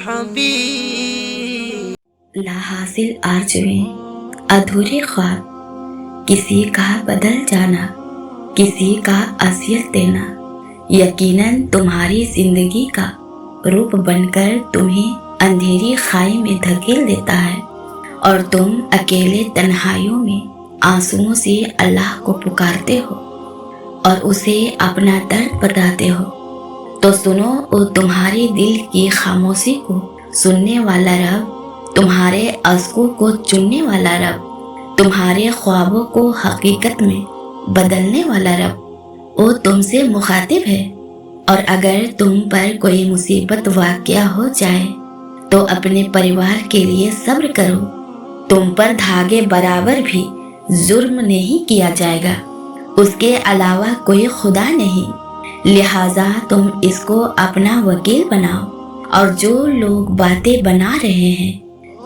حبيب. لا حاصل آرزویں، ادھورے خواب، کسی کا بدل جانا، کسی کا اذیت دینا، یقیناً تمہاری زندگی کا روپ بن کر تمہیں اندھیری خائی میں دھکیل دیتا ہے، اور تم اکیلے تنہائیوں میں آنسوؤں سے اللہ کو پکارتے ہو اور اسے اپنا درد بتاتے ہو. تو سنو وہ تمہاری دل کی خاموشی کو سننے والا رب، تمہارے اشکوں کو چننے والا رب، تمہارے خوابوں کو حقیقت میں بدلنے والا رب. وہ تم سے مخاطب ہے، اور اگر تم پر کوئی مصیبت واقع ہو جائے تو اپنے پریوار کے لیے صبر کرو. تم پر دھاگے برابر بھی ظلم نہیں کیا جائے گا، اس کے علاوہ کوئی خدا نہیں، لہٰذا تم اس کو اپنا وکیل بناؤ، اور جو لوگ باتیں بنا رہے ہیں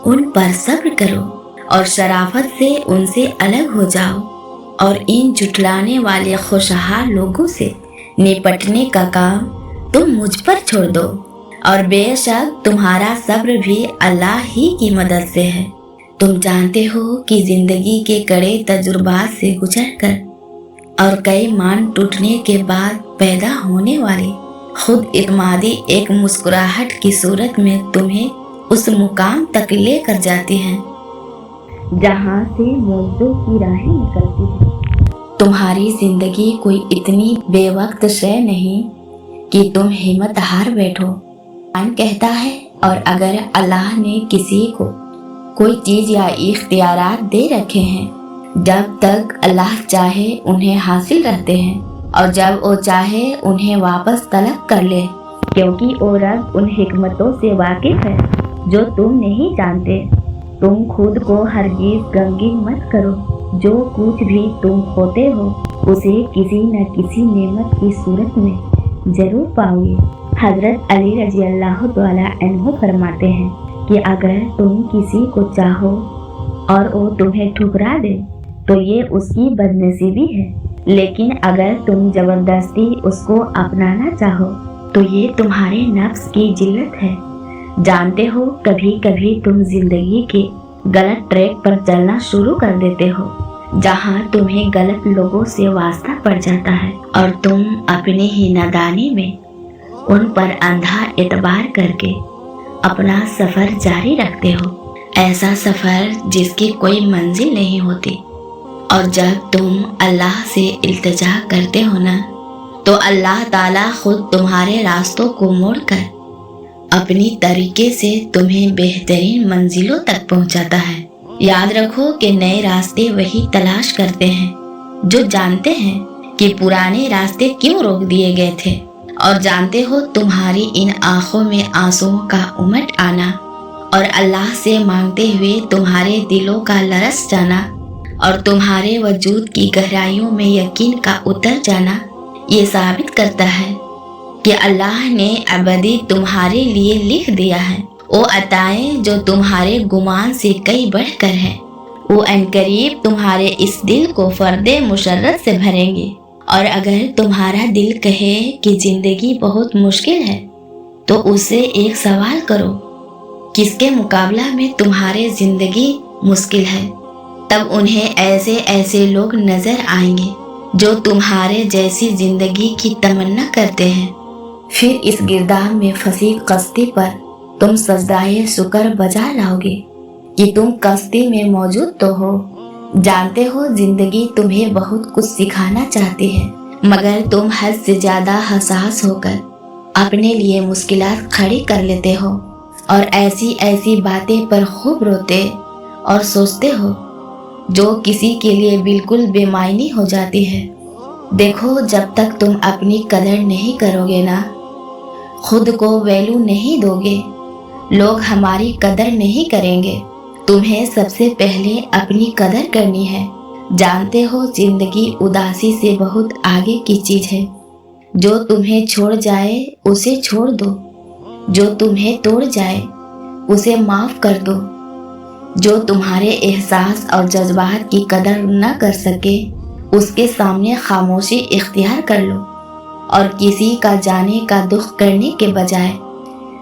ان پر صبر کرو اور شرافت سے ان سے الگ ہو جاؤ، اور ان جھٹلانے والے خوشحال لوگوں سے نپٹنے کا کام تم مجھ پر چھوڑ دو، اور بے شک تمہارا صبر بھی اللہ ہی کی مدد سے ہے. تم جانتے ہو کہ زندگی کے کڑے تجربات سے گزر کر اور کئی مان ٹوٹنے کے بعد پیدا ہونے والی خود اعتمادی ایک مسکراہٹ کی صورت میں تمہیں اس مقام تک لے کر جاتی ہے جہاں سے موجوں کی راہیں نکلتی ہیں. تمہاری زندگی کوئی اتنی بے وقت شے نہیں کہ تم ہمت ہار بیٹھو. قرآن کہتا ہے، اور اگر اللہ نے کسی کو کوئی چیز یا اختیارات دے رکھے ہیں، جب تک اللہ چاہے انہیں حاصل رہتے ہیں، اور جب وہ چاہے انہیں واپس طلب کر لے، کیونکہ وہ رب ان حکمتوں سے واقف ہے جو تم نہیں جانتے. تم خود کو ہرگز غمگین مت کرو، جو کچھ بھی تم کھوتے ہو اسے کسی نہ کسی نعمت کی صورت میں ضرور پاؤ گے. حضرت علی رضی اللہ تعالی عنہ فرماتے ہیں کہ اگر تم کسی کو چاہو اور وہ تمہیں ٹھکرا دے تو یہ اس کی بدنصیبی ہے، لیکن اگر تم زبردستی اس کو اپنانا چاہو تو یہ تمہارے نفس کی جلت ہے. جانتے ہو کبھی کبھی تم زندگی کے غلط ٹریک پر چلنا شروع کر دیتے ہو، جہاں تمہیں غلط لوگوں سے واسطہ پڑ جاتا ہے، اور تم اپنی ہی نادانی میں ان پر اندھا اعتبار کر کے اپنا سفر جاری رکھتے ہو، ایسا سفر جس کی کوئی منزل نہیں ہوتی. اور جب تم اللہ سے التجا کرتے ہو نا تو اللہ تعالیٰ خود تمہارے راستوں کو موڑ کر اپنی طریقے سے تمہیں بہترین منزلوں تک پہنچاتا ہے. یاد رکھو کہ نئے راستے وہی تلاش کرتے ہیں جو جانتے ہیں کہ پرانے راستے کیوں روک دیے گئے تھے، اور جانتے ہو تمہاری ان آنکھوں میں آنسوؤں کا امٹ آنا اور اللہ سے مانگتے ہوئے تمہارے دلوں کا لرز جانا اور تمہارے وجود کی گہرائیوں میں یقین کا اتر جانا یہ ثابت کرتا ہے کہ اللہ نے ابدی تمہارے لیے لکھ دیا ہے. وہ عطائیں جو تمہارے گمان سے کئی بڑھ کر ہے، وہ عنقریب تمہارے اس دل کو فرد مشرت سے بھریں گے. اور اگر تمہارا دل کہے کہ زندگی بہت مشکل ہے تو اسے ایک سوال کرو، کس کے مقابلہ میں تمہاری زندگی مشکل ہے؟ تب انہیں ایسے ایسے لوگ نظر آئیں گے جو تمہارے جیسی زندگی کی تمنا کرتے ہیں. پھر اس گرداب میں پھنسی کشتی پر تم سجدائے شکر بجا لاؤ گے کہ تم کشتی میں موجود تو ہو. جانتے ہو زندگی تمہیں بہت کچھ سکھانا چاہتی ہے، مگر تم حد سے زیادہ حساس ہو کر اپنے لیے مشکلات کھڑی کر لیتے ہو، اور ایسی ایسی باتیں پر خوب روتے اور سوچتے ہو جو کسی کے لیے بالکل بے معنی ہو جاتی ہے. دیکھو جب تک تم اپنی قدر نہیں کرو گے نا، خود کو ویلو نہیں دو گے، لوگ ہماری قدر نہیں کریں گے. تمہیں سب سے پہلے اپنی قدر کرنی ہے. جانتے ہو زندگی اداسی سے بہت آگے کی چیز ہے. جو تمہیں چھوڑ جائے اسے چھوڑ دو، جو تمہیں توڑ جائے اسے معاف کر دو. جو تمہارے احساس اور جذبات کی قدر نہ کر سکے اس کے سامنے خاموشی اختیار کر لو، اور کسی کا جانے کا دکھ کرنے کے بجائے